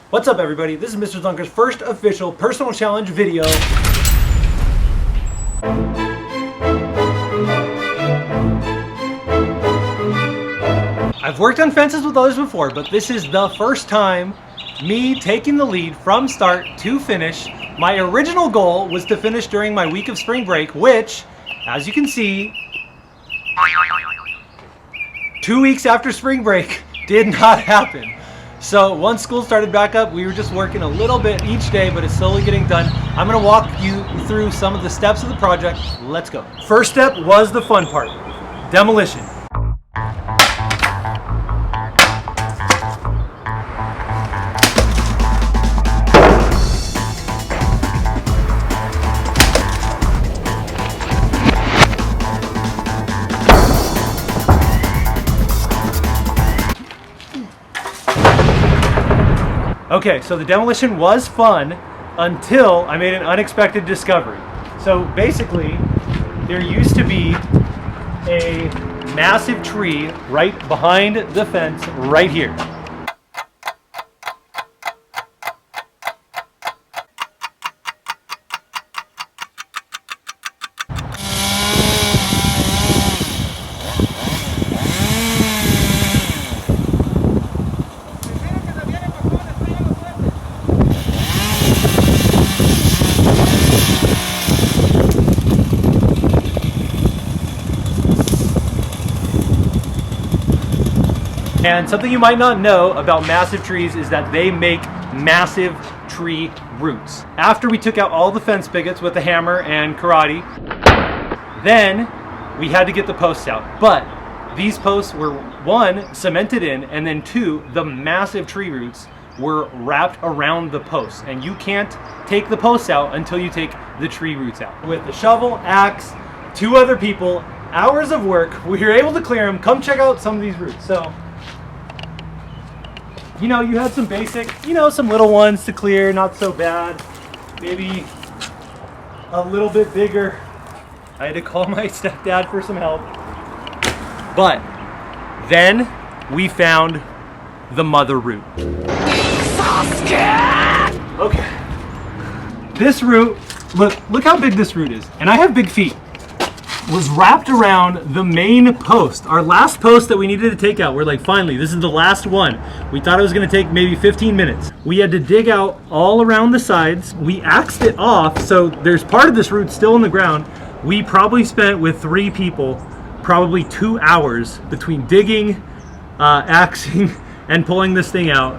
What's up, everybody? This is Mr. Zonker's first official personal challenge video. I've worked on fences with others before, but this is the first time me taking the lead from start to finish. My original goal was to finish during my week of spring break, which, as you can see, 2 weeks after spring break did not happen. So once school started back up, we were just working a little bit each day, but it's slowly getting done. I'm gonna walk you through some of the steps of the project. Let's go. First step was the fun part, demolition. Okay, so the demolition was fun until I made an unexpected discovery. So basically, there used to be a massive tree right behind the fence right here. And something you might not know about massive trees is that they make massive tree roots. After we took out all the fence pickets with the hammer and karate, then we had to get the posts out. But these posts were, one, cemented in, and then two, the massive tree roots were wrapped around the posts. And you can't take the posts out until you take the tree roots out. With the shovel, axe, two other people, hours of work, we were able to clear them. Come check out some of these roots. So, you know, you had some basic, some little ones to clear, not so bad. Maybe a little bit bigger. I had to call my stepdad for some help. But then we found the mother root. Okay. This root, look how big this root is. And I have big feet. Was wrapped around the main post. Our last post that we needed to take out. We're like, finally, this is the last one. We thought it was gonna take maybe 15 minutes. We had to dig out all around the sides. We axed it off, so there's part of this root still in the ground. We probably spent, with 3 people, probably 2 hours between digging, axing, and pulling this thing out.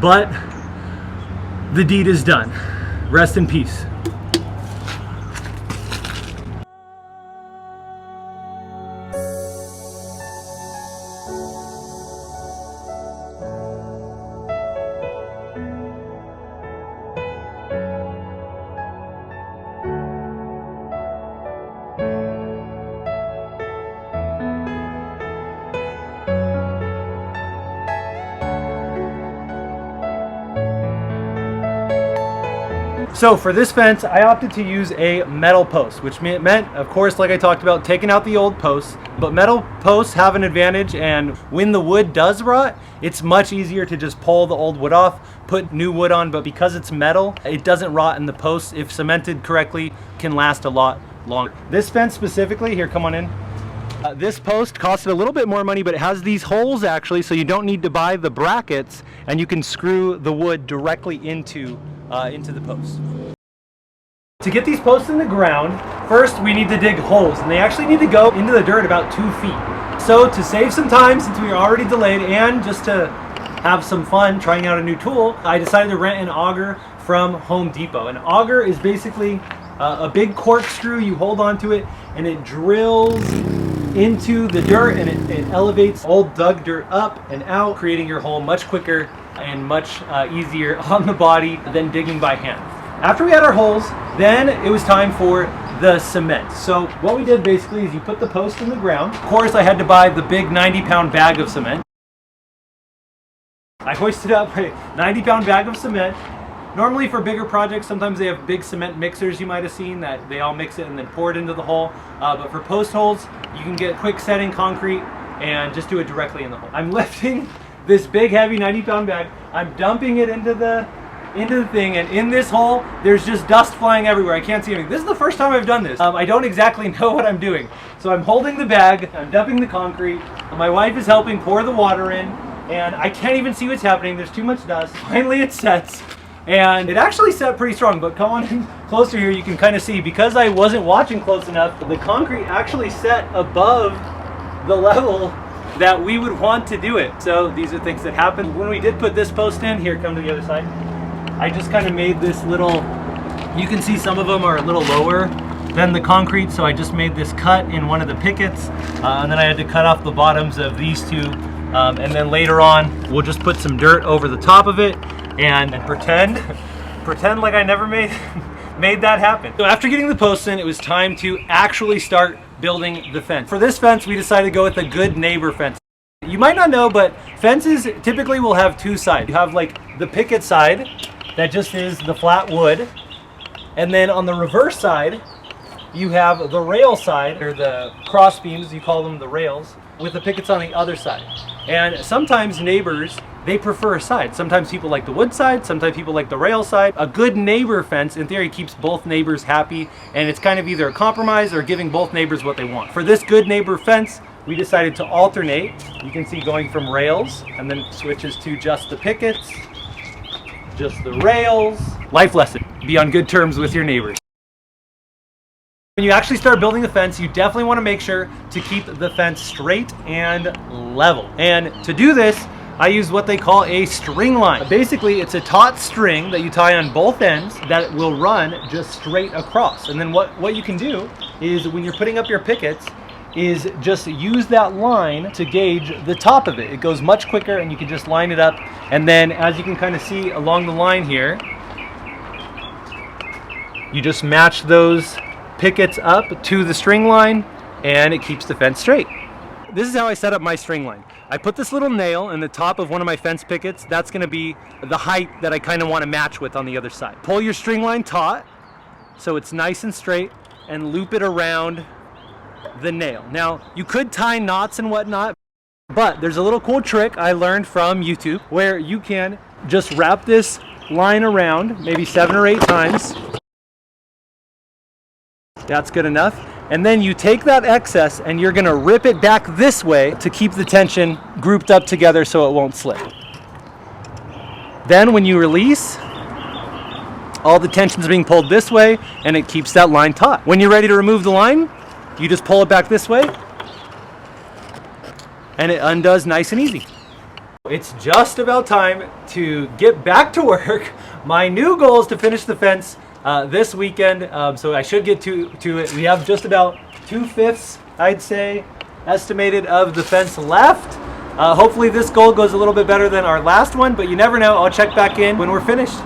But the deed is done. Rest in peace. So for this fence, I opted to use a metal post, which meant, of course, like I talked about, taking out the old posts. But metal posts have an advantage, and when the wood does rot, it's much easier to just pull the old wood off, put new wood on. But because it's metal, it doesn't rot, and the posts, if cemented correctly, can last a lot longer. This fence specifically, here, come on in. This post costed a little bit more money, but it has these holes actually, so you don't need to buy the brackets, and you can screw the wood directly into the post. To get these posts in the ground, first we need to dig holes, and they actually need to go into the dirt about 2 feet. So to save some time, since we are already delayed, and just to have some fun trying out a new tool, I decided to rent an auger from Home Depot. An auger is basically a big corkscrew. You hold onto it, and it drills into the dirt, and it elevates old dug dirt up and out, creating your hole much quicker and much easier on the body than digging by hand. After we had our holes, then it was time for the cement. So what we did basically is you put the post in the ground. Of course, I had to buy the big 90-pound bag of cement. I hoisted up a 90-pound bag of cement. Normally for bigger projects, sometimes they have big cement mixers you might have seen that they all mix it and then pour it into the hole. But for post holes, you can get quick setting concrete and just do it directly in the hole. I'm lifting this big heavy 90-pound bag. I'm dumping it into the thing, and in this hole there's just dust flying everywhere. I can't see anything. This is the first time I've done this. I don't exactly know what I'm doing. So I'm holding the bag, I'm dumping the concrete, my wife is helping pour the water in, and I can't even see what's happening. There's too much dust. Finally it sets, and it actually set pretty strong, but come on in closer here, you can kind of see, because I wasn't watching close enough, the concrete actually set above the level that we would want to do it. So these are things that happen. When we did put this post in, here, come to the other side, I just kind of made this little, you can see some of them are a little lower than the concrete, so I just made this cut in one of the pickets, and then I had to cut off the bottoms of these two, and then later on we'll just put some dirt over the top of it and pretend like I never made that happen. So after getting the posts in, it was time to actually start building the fence. For this fence, we decided to go with a good neighbor fence. You might not know, but fences typically will have two sides. You have like the picket side that just is the flat wood, and then on the reverse side you have the rail side, or the cross beams, you call them the rails, with the pickets on the other side. And sometimes neighbors, they prefer a side. Sometimes people like the wood side, sometimes people like the rail side. A good neighbor fence, in theory, keeps both neighbors happy, and it's kind of either a compromise or giving both neighbors what they want. For this good neighbor fence, we decided to alternate. You can see going from rails, and then switches to just the pickets, just the rails. Life lesson: be on good terms with your neighbors. When you actually start building the fence, you definitely want to make sure to keep the fence straight and level. And to do this, I use what they call a string line. Basically, it's a taut string that you tie on both ends that will run just straight across. And then what you can do is, when you're putting up your pickets, is just use that line to gauge the top of it. It goes much quicker, and you can just line it up. And then, as you can kind of see along the line here, you just match those pickets up to the string line, and it keeps the fence straight. This is how I set up my string line. I put this little nail in the top of one of my fence pickets. That's going to be the height that I kind of want to match with on the other side. Pull your string line taut so it's nice and straight, and loop it around the nail. Now, you could tie knots and whatnot, but there's a little cool trick I learned from YouTube where you can just wrap this line around maybe 7 or 8 times. That's good enough. And then you take that excess and you're gonna rip it back this way to keep the tension grouped up together so it won't slip. Then when you release, all the tension's being pulled this way, and it keeps that line taut. When you're ready to remove the line, you just pull it back this way, and it undoes nice and easy. It's just about time to get back to work. My new goal is to finish the fence this weekend, so I should get to it. We have just about 2/5, I'd say, estimated of the fence left. Hopefully this goal goes a little bit better than our last one, but you never know. I'll check back in when we're finished.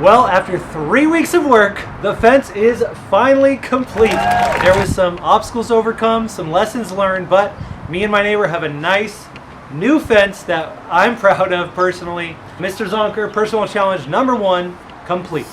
Well, after 3 weeks of work, the fence is finally complete. There was some obstacles overcome, some lessons learned, but me and my neighbor have a nice new fence that I'm proud of personally. Mr. Zonker, personal challenge number 1, complete.